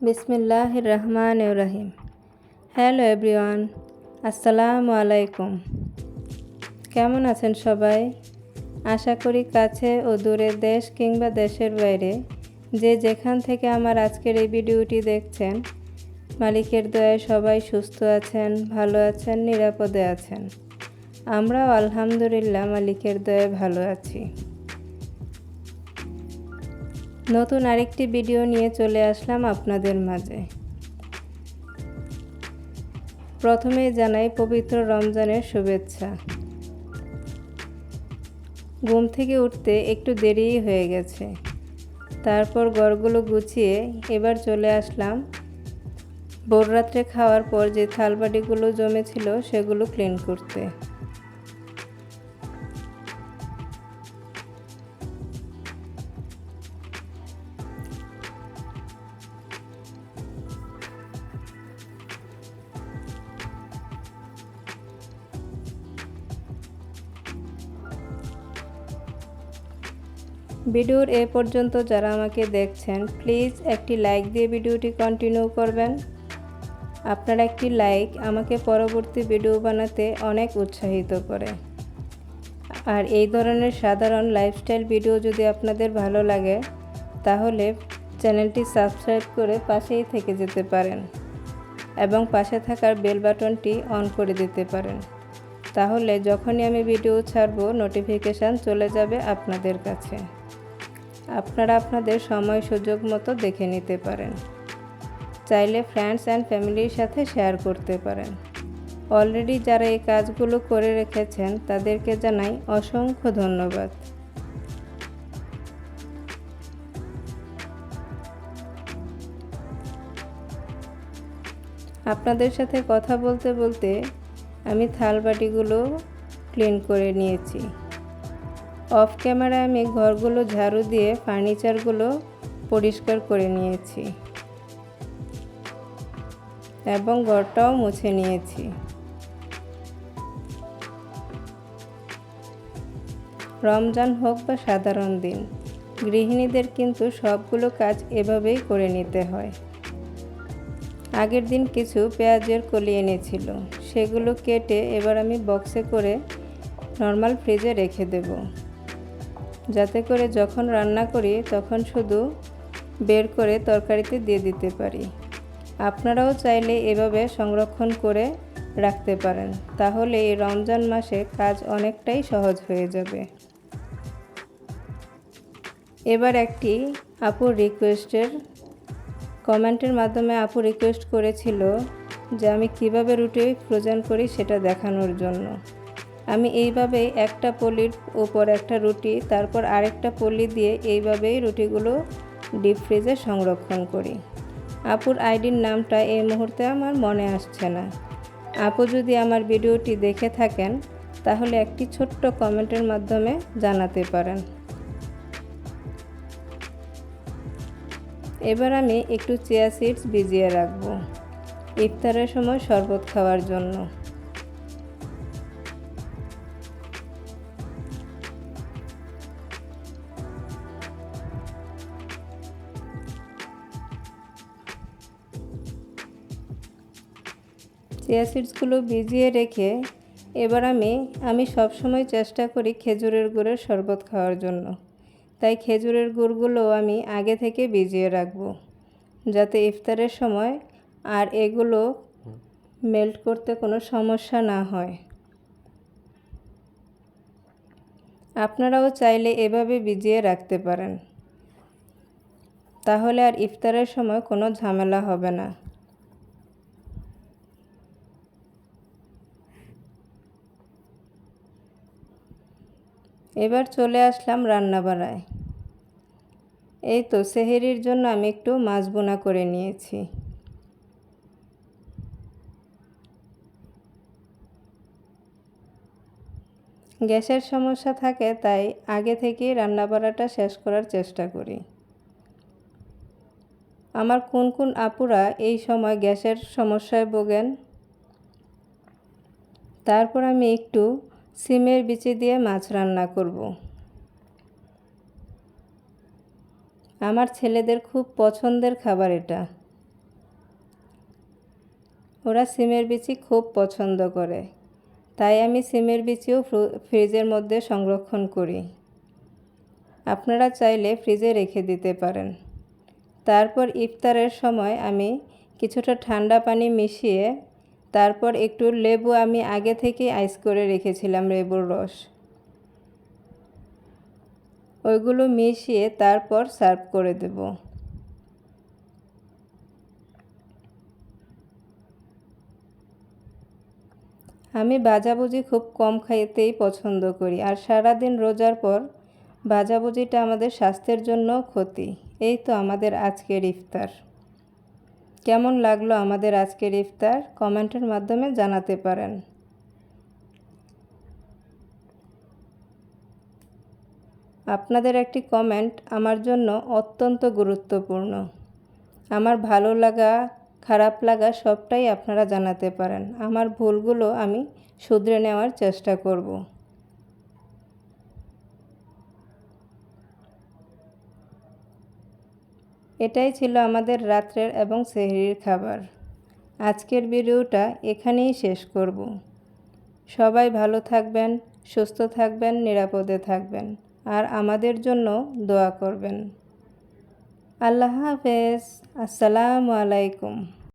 বিসমিল্লাহির রহমানির রহিম। Hello everyone, আসসালামু আলাইকুম। কেমন আছেন সবাই? আশা করি কাছে ও দূরে, দেশ কিংবা দেশের বাইরে যে যেখান থেকে আমার আজকের এই ভিডিওটি দেখছেন, মালিকের দয়ায় সবাই সুস্থ আছেন, ভালো আছেন, নিরাপদে আছেন। আমরাও আলহামদুলিল্লাহ মালিকের দয়ায় ভালো আছি। নতুন আরেকটি ভিডিও নিয়ে চলে আসলাম আপনাদের মাঝে। প্রথমেই জানাই পবিত্র রমজানের শুভেচ্ছা। ঘুম থেকে উঠতে একটু দেরিই হয়ে গেছে। তারপর ঘরগুলো গুছিয়ে এবার চলে আসলাম ভোররাত্রে খাওয়ার পর যে থালবাটিগুলো জমেছিল সেগুলো ক্লিন করতে। ভিডিওর এ পর্যন্ত যারা আমাকে দেখছেন, প্লিজ একটি লাইক দিয়ে ভিডিওটি কন্টিনিউ করবেন। আপনার একটি লাইক আমাকে পরবর্তী ভিডিও বানাতে অনেক উৎসাহিত করে। আর এই ধরনের সাধারণ লাইফস্টাইল ভিডিও যদি আপনাদের ভালো লাগে, তাহলে চ্যানেলটি সাবস্ক্রাইব করে পাশেই থেকে যেতে পারেন এবং পাশে থাকার বেল বাটনটি অন করে দিতে পারেন। তাহলে যখনই আমি ভিডিও ছাড়ব, নোটিফিকেশান চলে যাবে আপনাদের কাছে। আপনারা আপনাদের সময় সুযোগ মতো দেখে নিতে পারেন। চাইলে ফ্রেন্ডস অ্যান্ড ফ্যামিলির সাথে শেয়ার করতে পারেন। অলরেডি যারা এই কাজগুলো করে রেখেছেন তাদেরকে জানাই অসংখ্য ধন্যবাদ। আপনাদের সাথে কথা বলতে বলতে আমি থালবাটিগুলো ক্লিন করে নিয়েছি। অফ ক্যামেরায় আমি ঘরগুলো ঝাড়ু দিয়ে ফার্নিচারগুলো পরিষ্কার করে নিয়েছি এবং ঘরটাও মুছে নিয়েছি। রমজান হোক বা সাধারণ দিন, গৃহিণীদের কিন্তু সবগুলো কাজ এভাবেই করে নিতে হয়। আগের দিন কিছু পেঁয়াজের কলি এনেছিল, সেগুলো কেটে এবার আমি বক্সে করে নর্মাল ফ্রিজে রেখে দেব, যাতে করে যখন রান্না করি তখন শুধু বের করে তরকারিতে দিয়ে দিতে পারি। আপনারাও চাইলে এভাবে সংরক্ষণ করে রাখতে পারেন, তাহলে এই রমজান মাসে কাজ অনেকটাই সহজ হয়ে যাবে। এবার একটি আপুর রিকোয়েস্টের কমেন্টের মাধ্যমে আপু রিকোয়েস্ট করেছিল যে আমি কিভাবে রুটি ফ্রোজেন করি সেটা দেখানোর জন্য। আমি এইভাবেই একটা পলির উপর একটা রুটি, তারপর আরেকটা পলি দিয়ে এইভাবেই রুটিগুলো ডিপ ফ্রিজে সংরক্ষণ করি। আপুর আইডির নামটা এই মুহূর্তে আমার মনে আসছে না। আপু যদি আমার ভিডিওটি দেখে থাকেন তাহলে একটি ছোট্ট কমেন্টের মাধ্যমে জানাতে পারেন। এবার আমি একটু চিয়া সিডস ভিজিয়ে রাখবো ইফতারের সময় শরবত খাওয়ার জন্য। চিয়া সিডসগুলো ভিজিয়ে রেখে এবার আমি সবসময় চেষ্টা করি খেজুরের গুড়ের শরবত খাওয়ার জন্য। তাই খেজুরের গুড়গুলো আমি আগে থেকে ভিজিয়ে রাখবো, যাতে ইফতারের সময় আর এগুলো মেল্ট করতে কোনো সমস্যা না হয়। আপনারাও চাইলে এভাবে ভিজিয়ে রাখতে পারেন, তাহলে আর ইফতারের সময় কোনো ঝামেলা হবে না। এবার চলে আসলাম রান্নাবাড়ায়। এই তো সেহরির জন্য আমি একটু মাছ বোনা করে নিয়েছি। গ্যাসের সমস্যা থাকে, তাই আগে থেকেই রান্নাবাড়াটা শেষ করার চেষ্টা করি। আমার কোন কোন আপুরা এই সময় গ্যাসের সমস্যায় ভোগেন? তারপর আমি একটু সিমের বিচি দিয়ে মাছ রান্না করব। আমার ছেলেদের খুব পছন্দের খাবার এটা। ওরা সিমের বিচি খুব পছন্দ করে, তাই আমি সিমের বিচিও ফ্রিজের মধ্যে সংরক্ষণ করি। আপনারা চাইলে ফ্রিজে রেখে দিতে পারেন। তারপর ইফতারের সময় আমি কিছুটা ঠান্ডা পানি মিশিয়ে তারপর একটু লেবু আমি আগে থেকেই আইস করে রেখেছিলাম, লেবুর রস, ওইগুলো মিশিয়ে তারপর সার্ভ করে দেব। আমি ভাজাভুজি খুব কম খাইতেই পছন্দ করি, আর সারাদিন রোজার পর ভাজাভুজিটা আমাদের স্বাস্থ্যের জন্য ক্ষতি। এই তো আমাদের আজকের ইফতার। কেমন লাগলো আমাদের আজকের ইফতার কমেন্টের মাধ্যমে জানাতে পারেন। আপনাদের একটি কমেন্ট আমার জন্য অত্যন্ত গুরুত্বপূর্ণ। আমার ভালো লাগা, খারাপ লাগা সবটাই আপনারা জানাতে পারেন। আমার ভুলগুলো আমি শুধরে নেওয়ার চেষ্টা করব। এটাই ছিল আমাদের রাত্রের এবং সেহরির খাবার। আজকের ভিডিওটা এখানেই শেষ করব। সবাই ভালো থাকবেন, সুস্থ থাকবেন, নিরাপদে থাকবেন, আর আমাদের জন্য দোয়া করবেন। আল্লাহ হাফেজ। আসসালামু আলাইকুম।